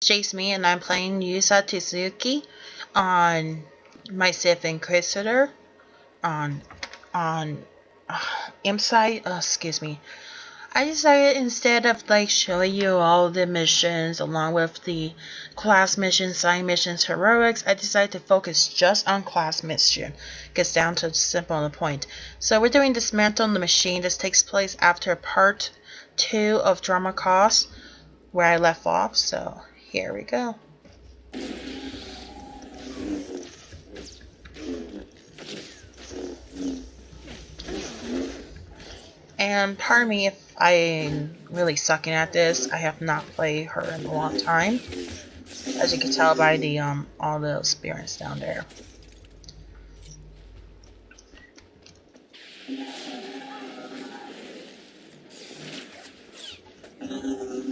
Chase Me, and I'm playing Yusa Tsuki on my Sith Inquisitor on Imside. Excuse me. I decided instead of showing you all the missions along with the class missions, side missions, heroics, I decided to focus just on class mission. Gets down to simple and the point. So we're doing Dismantling the Machine. This takes place after part 2 of Drama Cost, where I left off. So here we go. And pardon me if I'm really sucking at this. I have not played her in a long time, as you can tell by the all the experience down there.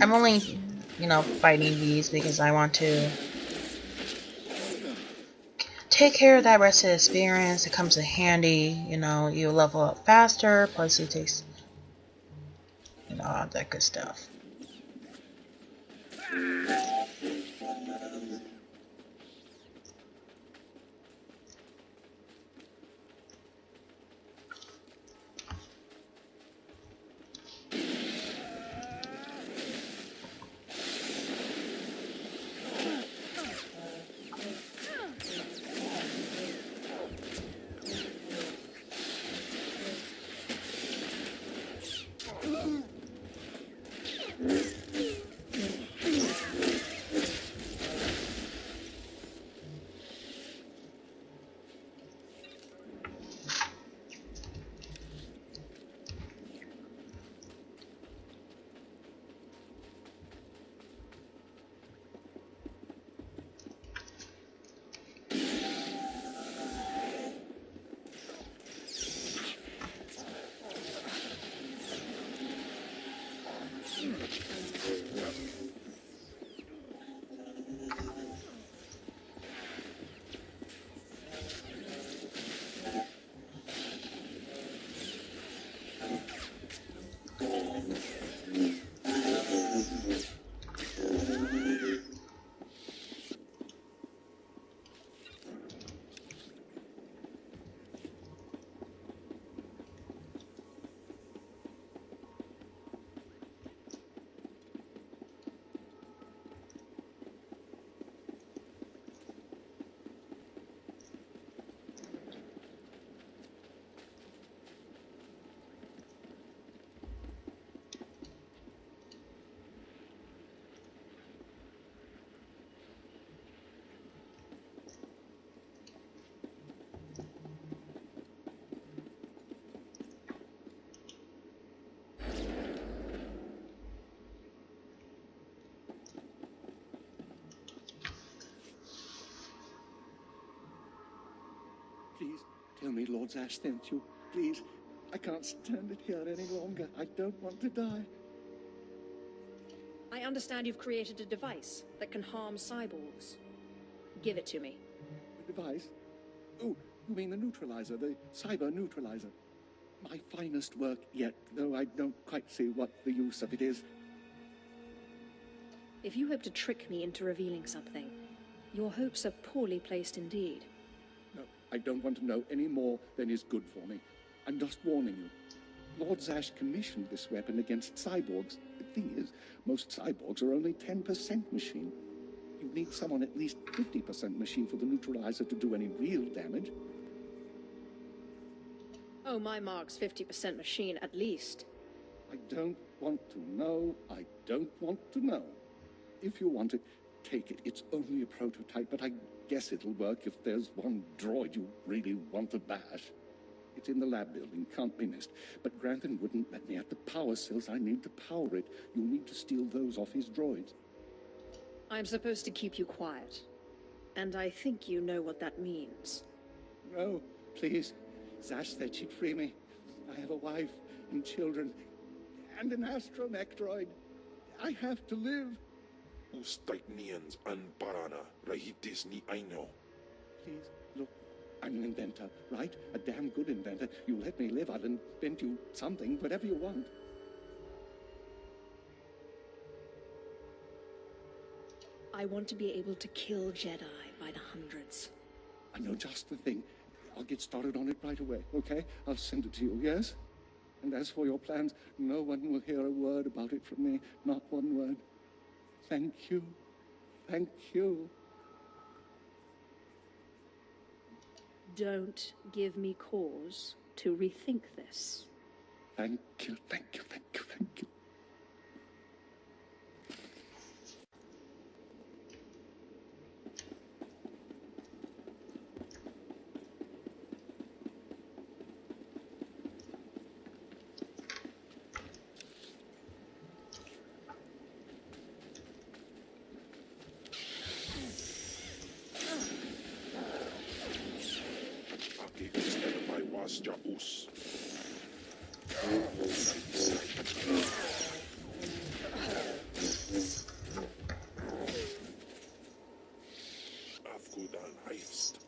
I'm only, fighting these because I want to take care of that rest of the experience. It comes in handy. You level up faster. Plus, it takes, all that good stuff. Please, tell me Lord Zash sent you. Please, I can't stand it here any longer. I don't want to die. I understand you've created a device that can harm cyborgs. Give it to me. The device? Oh, you mean the neutralizer, the cyber neutralizer. My finest work yet, though I don't quite see what the use of it is. If you hope to trick me into revealing something, your hopes are poorly placed indeed. No, I don't want to know any more than is good for me. I'm just warning you. Lord Zash commissioned this weapon against cyborgs. The thing is, most cyborgs are only 10% machine. You need someone at least 50% machine for the neutralizer to do any real damage. Oh, my mark's 50% machine at least. I don't want to know. I don't want to know. If you want it, take it. It's only a prototype, but I guess it'll work if there's one droid you really want to bash. It's in the lab building, can't be missed. But Grantham wouldn't let me have the power cells I need to power it. You'll need to steal those off his droids. I'm supposed to keep you quiet. And I think you know what that means. No, please. Zash said she'd free me. I have a wife and children. And an astromech droid. I have to live. Ustaitnians and Barana, Rahitis ni Aino. Please, look, I'm an inventor, right? A damn good inventor. You let me live, I'll invent you something, whatever you want. I want to be able to kill Jedi by the hundreds. I know just the thing. I'll get started on it right away, okay? I'll send it to you, yes? And as for your plans, no one will hear a word about it from me. Not one word. Thank you. Thank you. Don't give me cause to rethink this. Thank you, thank you, thank you, thank you. Aqui vai was ja us. Afgodan heist.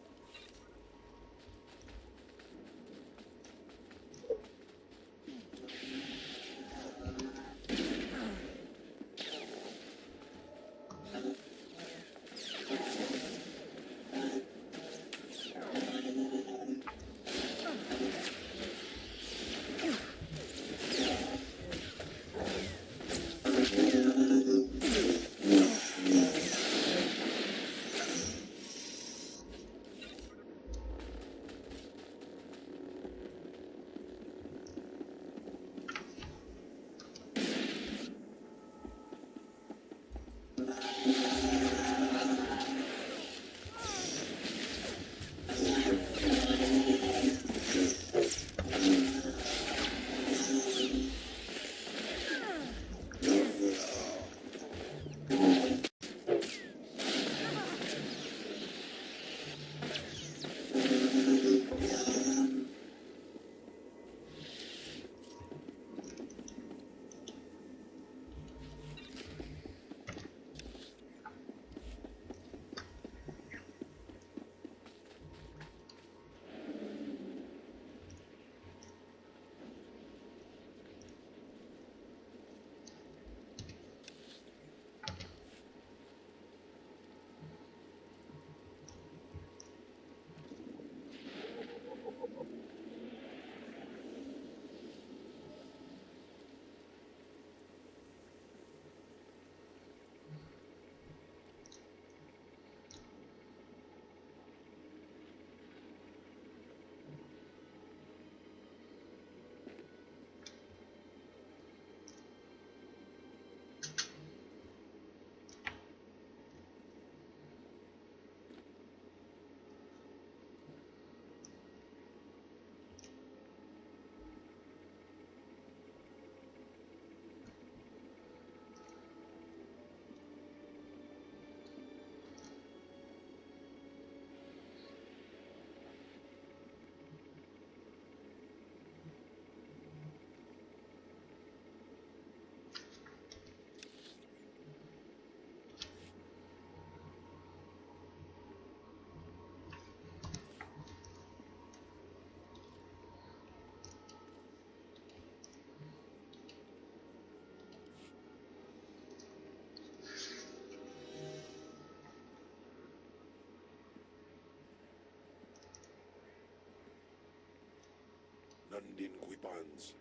Nandin Quipans.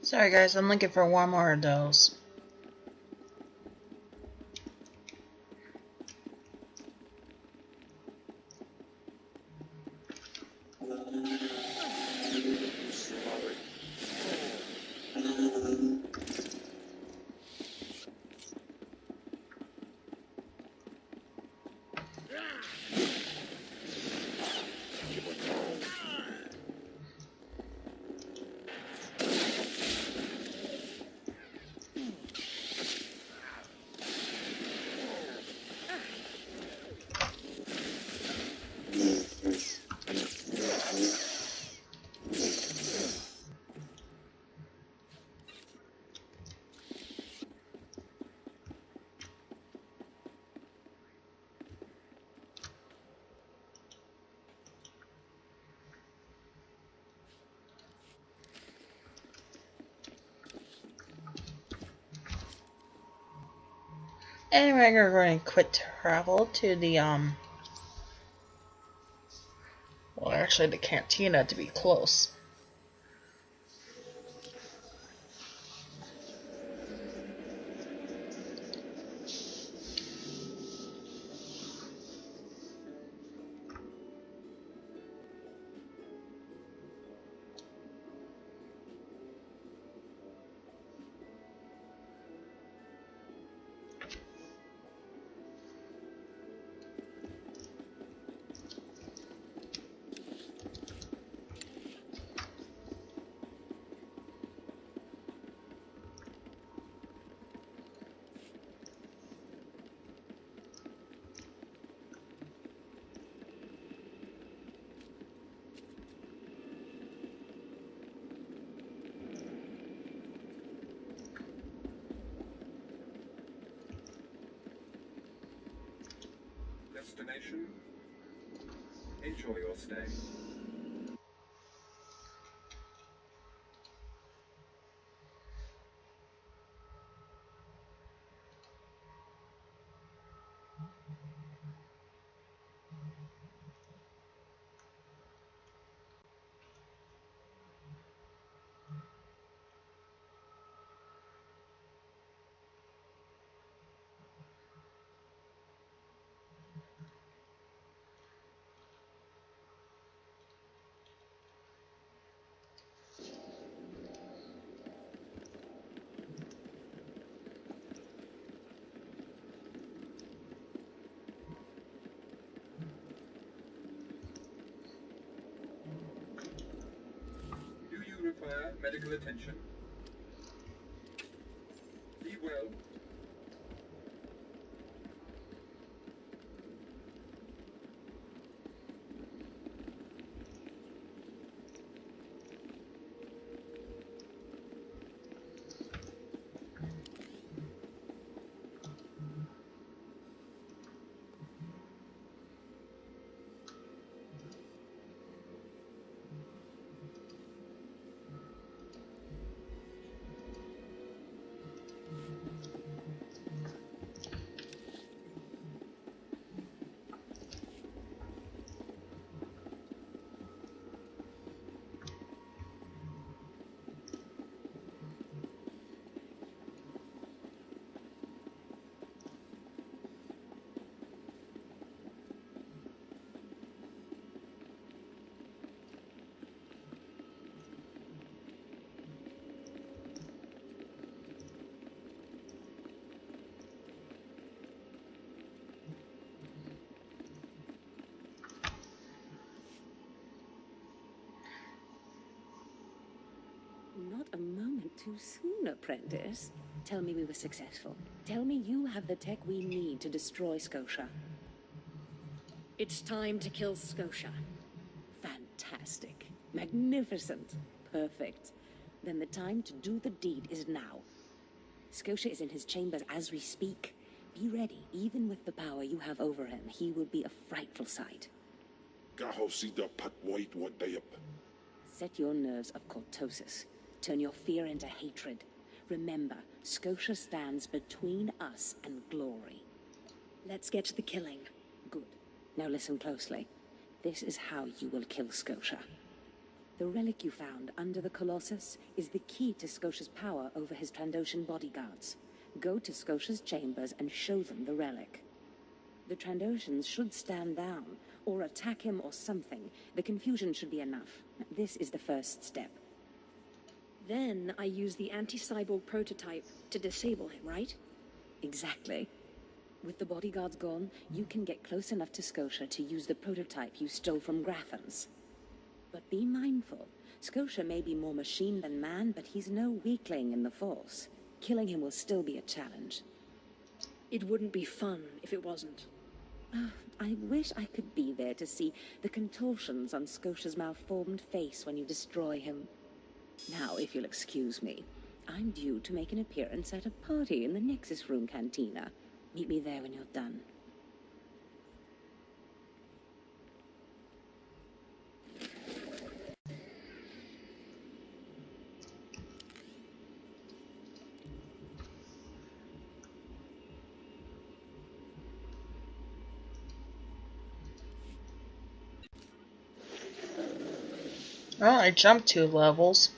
Sorry guys, I'm looking for one more of those. Anyway, we're going to quit travel to the, well, actually the cantina to be close. Destination. Enjoy your stay. Do you require medical attention? Be well. Not a moment too soon, apprentice. Tell me we were successful. Tell me you have the tech we need to destroy Skotia. It's time to kill Skotia. Fantastic. Magnificent. Perfect. Then the time to do the deed is now. Skotia is in his chambers as we speak. Be ready. Even with the power you have over him, he will be a frightful sight. Gaho sida pat wait what day up. Set your nerves of cortosis. Turn your fear into hatred. Remember, Skotia stands between us and glory. Let's get to the killing. Good. Now listen closely. This is how you will kill Skotia. The relic you found under the Colossus is the key to Scotia's power over his Trandoshan bodyguards. Go to Scotia's chambers and show them the relic. The Trandoshans should stand down, or attack him or something. The confusion should be enough. This is the first step. Then I use the anti-cyborg prototype to disable him, right? Exactly. With the bodyguards gone, you can get close enough to Scotia to use the prototype you stole from Grathans. But be mindful. Scotia may be more machine than man, but he's no weakling in the Force. Killing him will still be a challenge. It wouldn't be fun if it wasn't. I wish I could be there to see the contortions on Scotia's malformed face when you destroy him. Now, if you'll excuse me, I'm due to make an appearance at a party in the Nexus Room Cantina. Meet me there when you're done. Well, I jumped 2 levels.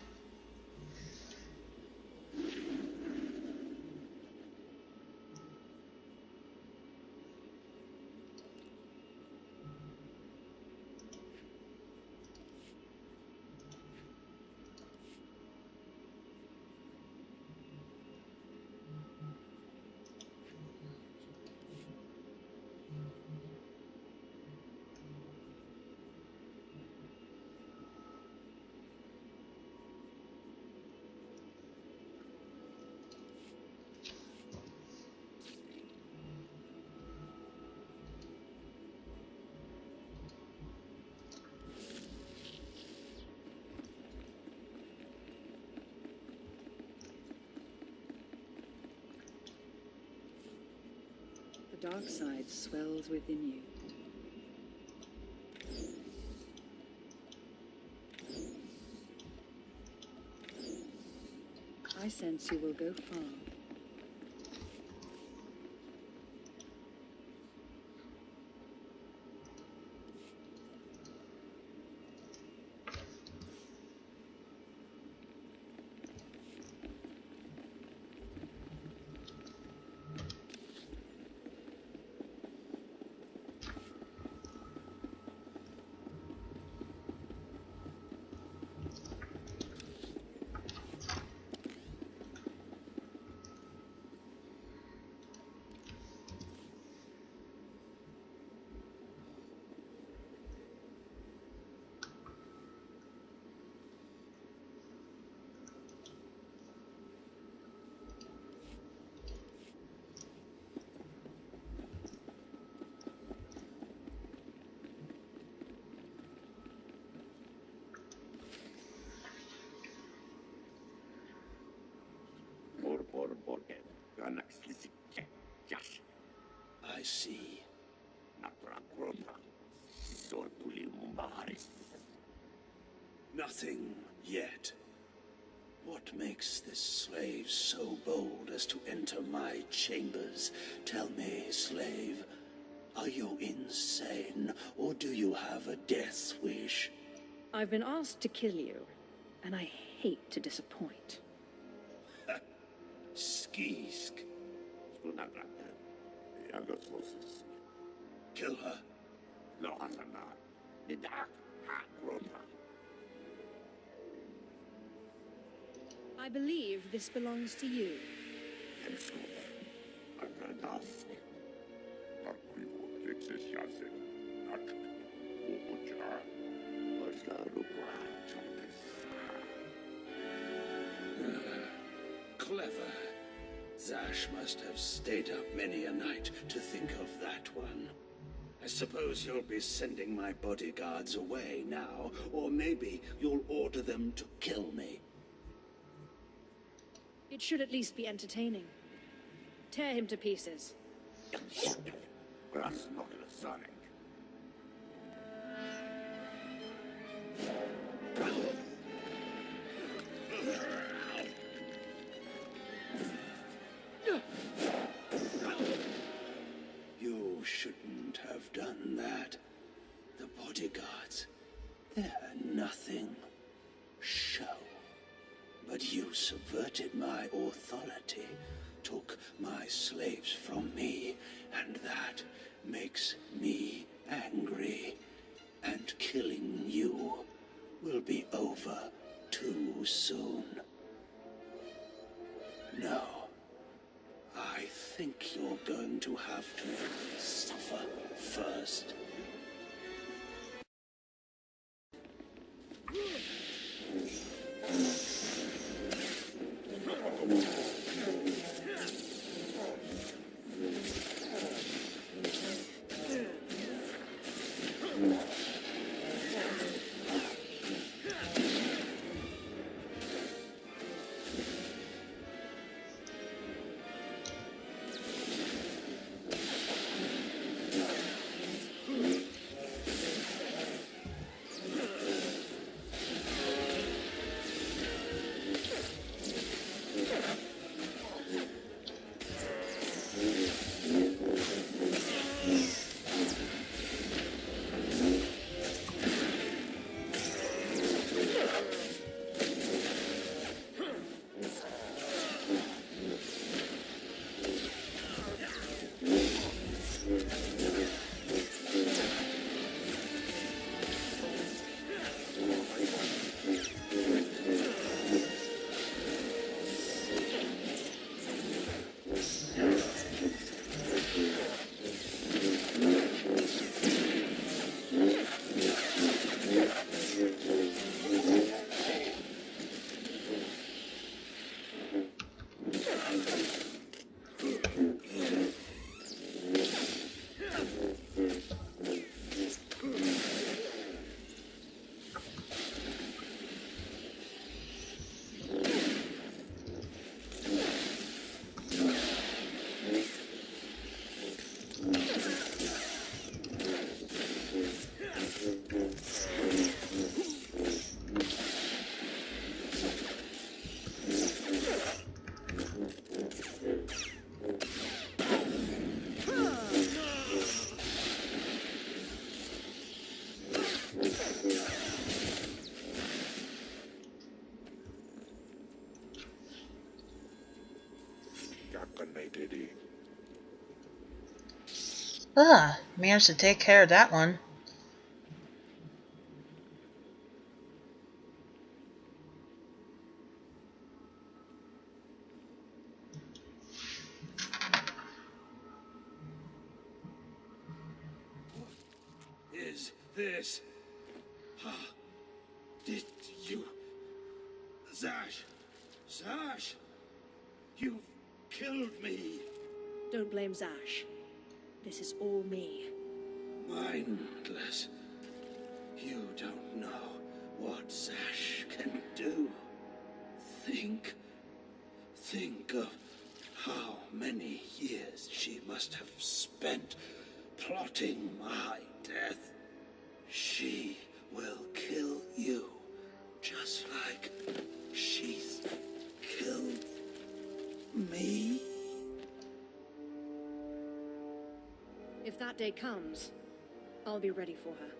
The dark side swells within you. I sense you will go far. I see. Nothing yet. What makes this slave so bold as to enter my chambers? Tell me, slave, are you insane, or do you have a death wish? I've been asked to kill you, and I hate to disappoint. Skisk. Kill her. I believe this belongs to you. Clever. Zash must have stayed up many a night to think of that one. I suppose you'll be sending my bodyguards away now, or maybe you'll order them to kill me. It should at least be entertaining. Tear him to pieces. You shouldn't have done that. The bodyguards, they're nothing. but you subverted my authority, took my slaves from me, and that makes me angry. And killing you will be over too soon. No. I think you're going to have to suffer first. Managed to take care of that one. Is this? Did you... Zash! Zash! You've killed me! Don't blame Zash. This is all me. Mindless. You don't know what Zash can do. Think of how many years she must have spent plotting my death. She will kill you, just like she's killed me. If that day comes, I'll be ready for her.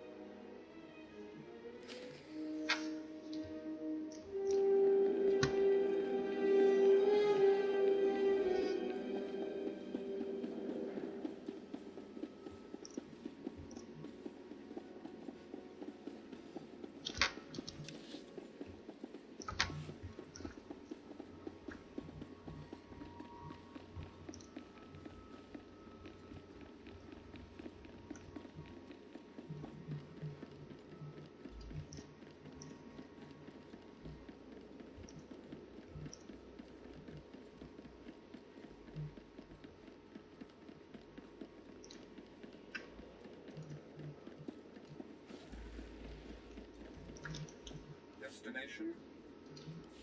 Destination?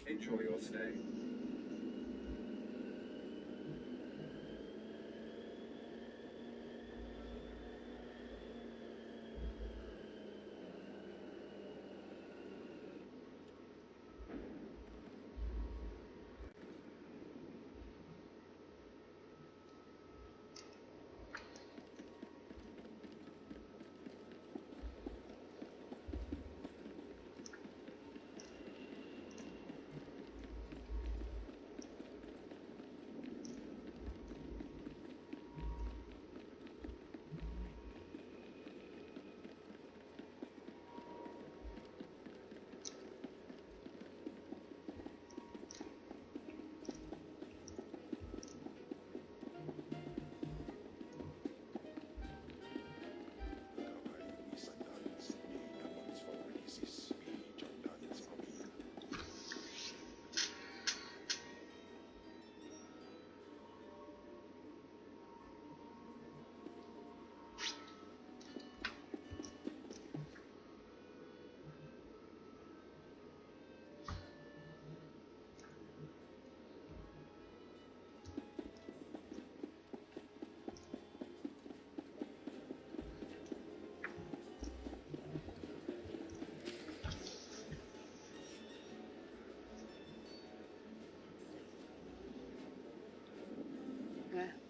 Enjoy your stay.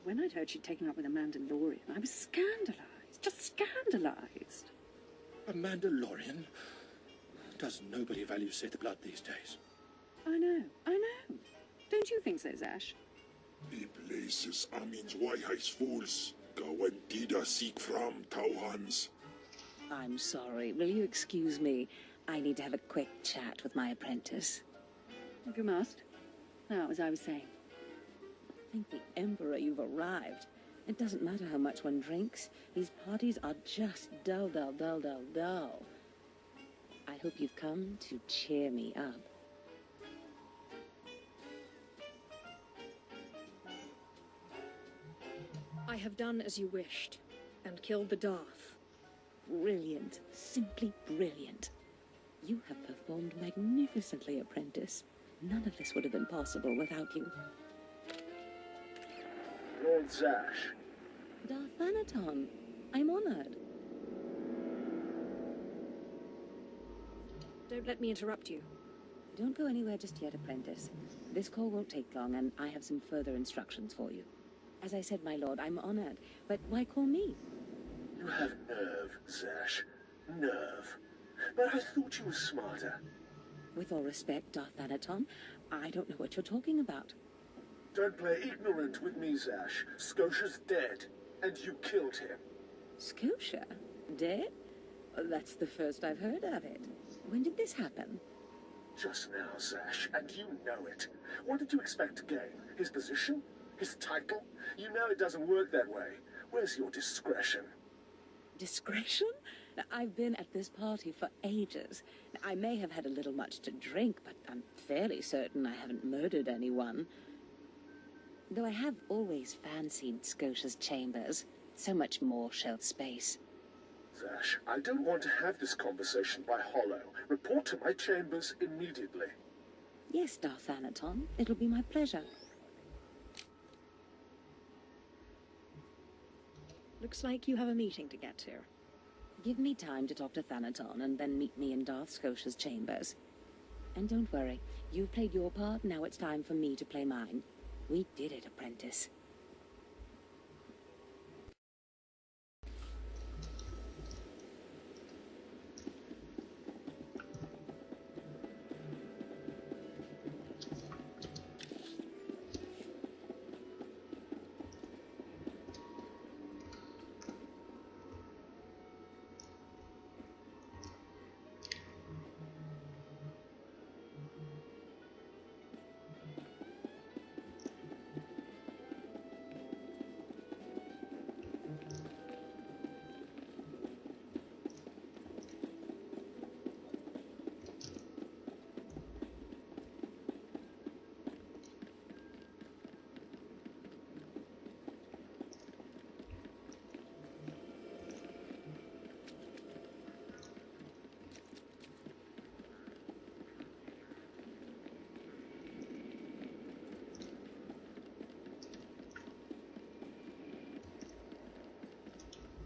When I'd heard she'd taken up with a Mandalorian, I was scandalized. Just scandalized. A Mandalorian? Does nobody value Sith blood these days? I know. Don't you think so, Zash? The places Amin's White fools. Go and dida seek from Tauhans. I'm sorry. Will you excuse me? I need to have a quick chat with my apprentice. If you must. Now, as I was saying. Thank the Emperor you've arrived. It doesn't matter how much one drinks. These parties are just dull. I hope you've come to cheer me up. I have done as you wished, and killed the Darth. Brilliant. Simply brilliant. You have performed magnificently, apprentice. None of this would have been possible without you. Lord Zash. Darth Anaton, I'm honored. Don't let me interrupt you. Don't go anywhere just yet, apprentice. This call won't take long, and I have some further instructions for you. As I said, my lord, I'm honored, but why call me? You have nerve, Zash. Nerve. But I thought you were smarter. With all respect, Darth Anaton, I don't know what you're talking about. Don't play ignorant with me, Zash. Scotia's dead, and you killed him. Scotia? Dead? That's the first I've heard of it. When did this happen? Just now, Zash, and you know it. What did you expect to gain? His position? His title? You know it doesn't work that way. Where's your discretion? Discretion? I've been at this party for ages. I may have had a little much to drink, but I'm fairly certain I haven't murdered anyone. Though I have always fancied Scotia's chambers. So much more shelf space. Zash, I don't want to have this conversation by hollow. Report to my chambers immediately. Yes, Darth Anaton. It'll be my pleasure. Looks like you have a meeting to get to. Give me time to talk to Thanaton, and then meet me in Darth Scotia's chambers. And don't worry, you've played your part, now it's time for me to play mine. We did it, apprentice.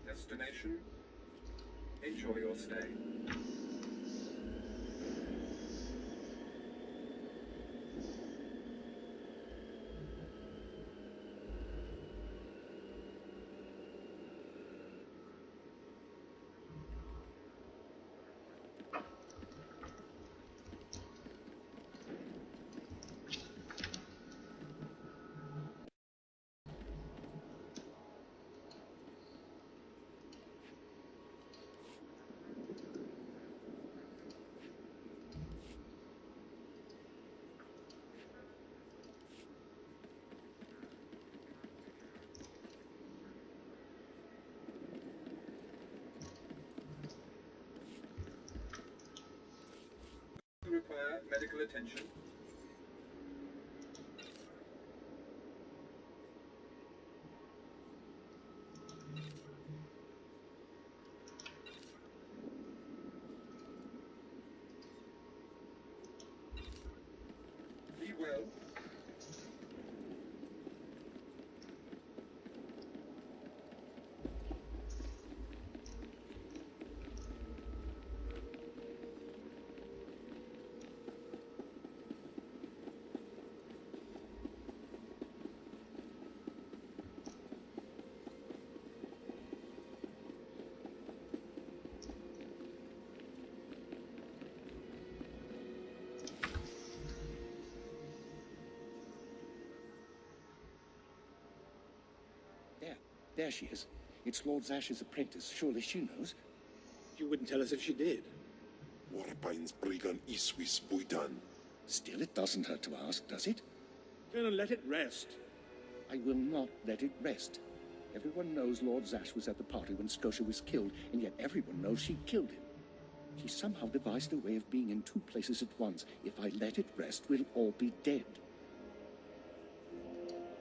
Destination. Enjoy your stay. Require medical attention. Be well. There she is. It's Lord Zash's apprentice. Surely she knows. You wouldn't tell us if she did. Warpain's brigand Iswis Buidan. Still, it doesn't hurt to ask, does it? Colonel, let it rest. I will not let it rest. Everyone knows Lord Zash was at the party when Skotia was killed, and yet everyone knows she killed him. She somehow devised a way of being in two places at once. If I let it rest, we'll all be dead.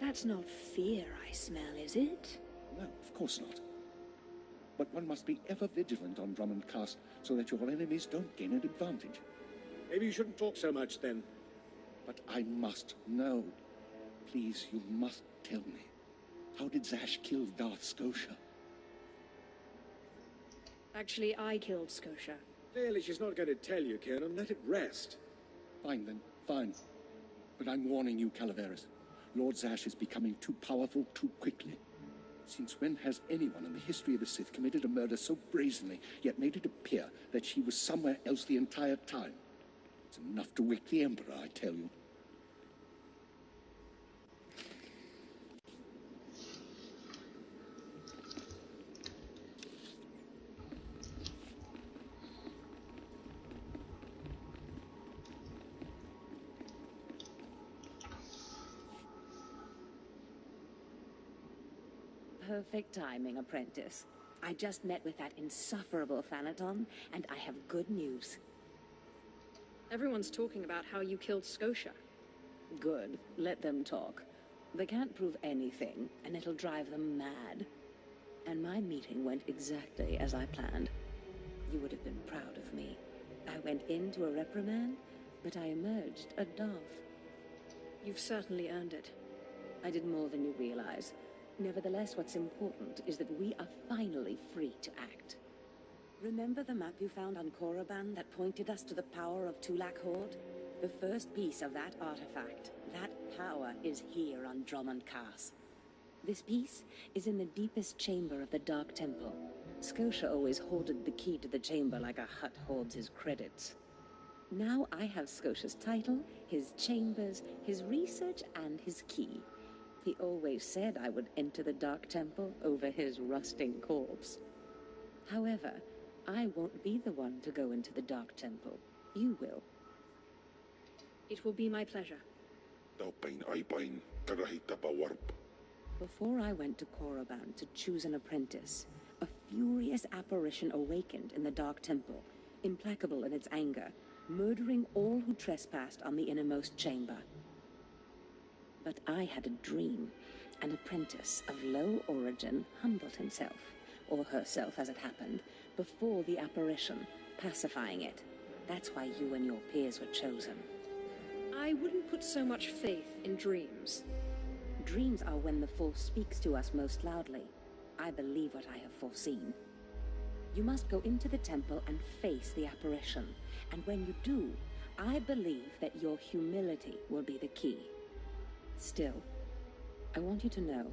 That's not fear I smell, is it? No, of course not. But one must be ever vigilant on Drummond Castle so that your enemies don't gain an advantage. Maybe you shouldn't talk so much then. But I must know. Please, you must tell me. How did Zash kill Darth Skotia? Actually, I killed Skotia. Clearly she's not going to tell you, Colonel. Let it rest. Fine then, fine. But I'm warning you, Calaveras. Lord Zash is becoming too powerful too quickly. Since when has anyone in the history of the Sith committed a murder so brazenly, yet made it appear that she was somewhere else the entire time? It's enough to wake the Emperor, I tell you. Perfect timing, apprentice. I just met with that insufferable Thanaton, and I have good news. Everyone's talking about how you killed Skotia. Good. Let them talk. They can't prove anything, and it'll drive them mad. And my meeting went exactly as I planned. You would have been proud of me. I went into a reprimand, but I emerged a Darth. You've certainly earned it. I did more than you realize. Nevertheless, what's important is that we are finally free to act. Remember the map you found on Korriban that pointed us to the power of Tulak Horde? The first piece of that artifact, that power, is here on Drummond Castle. This piece is in the deepest chamber of the Dark Temple. Skotia always hoarded the key to the chamber like a Hutt hoards his credits. Now I have Scotia's title, his chambers, his research, and his key. He always said I would enter the Dark Temple over his rusting corpse. However, I won't be the one to go into the Dark Temple. You will. It will be my pleasure. Daupain Aipain, Karahita Bawarp. Before I went to Korriban to choose an apprentice, a furious apparition awakened in the Dark Temple, implacable in its anger, murdering all who trespassed on the innermost chamber. But I had a dream. An apprentice of low origin humbled himself, or herself as it happened, before the apparition, pacifying it. That's why you and your peers were chosen. I wouldn't put so much faith in dreams. Dreams are when the Force speaks to us most loudly. I believe what I have foreseen. You must go into the temple and face the apparition, and when you do, I believe that your humility will be the key. Still, I want you to know,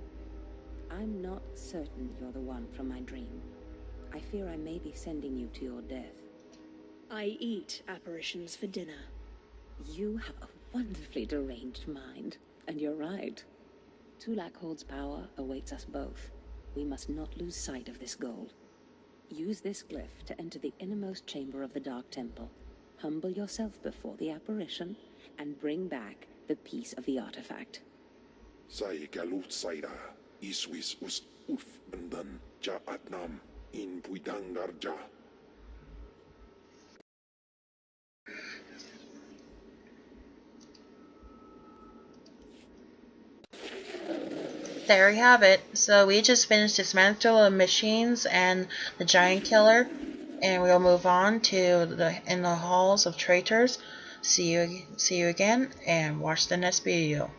I'm not certain you're the one from my dream. I fear I may be sending you to your death. I eat apparitions for dinner. You have a wonderfully deranged mind, and you're right. Tulak Horde's power awaits us both. We must not lose sight of this goal. Use this glyph to enter the innermost chamber of the Dark Temple. Humble yourself before the apparition, and bring back the piece of the artifact. Sai Galut Saira, Iswis Us Uf Bandan, Ja Atnam, In Puidangarja. There you have it. So we just finished Dismantling machines and the Giant Killer, and we'll move on to in the halls of traitors. See you again, and watch the next video.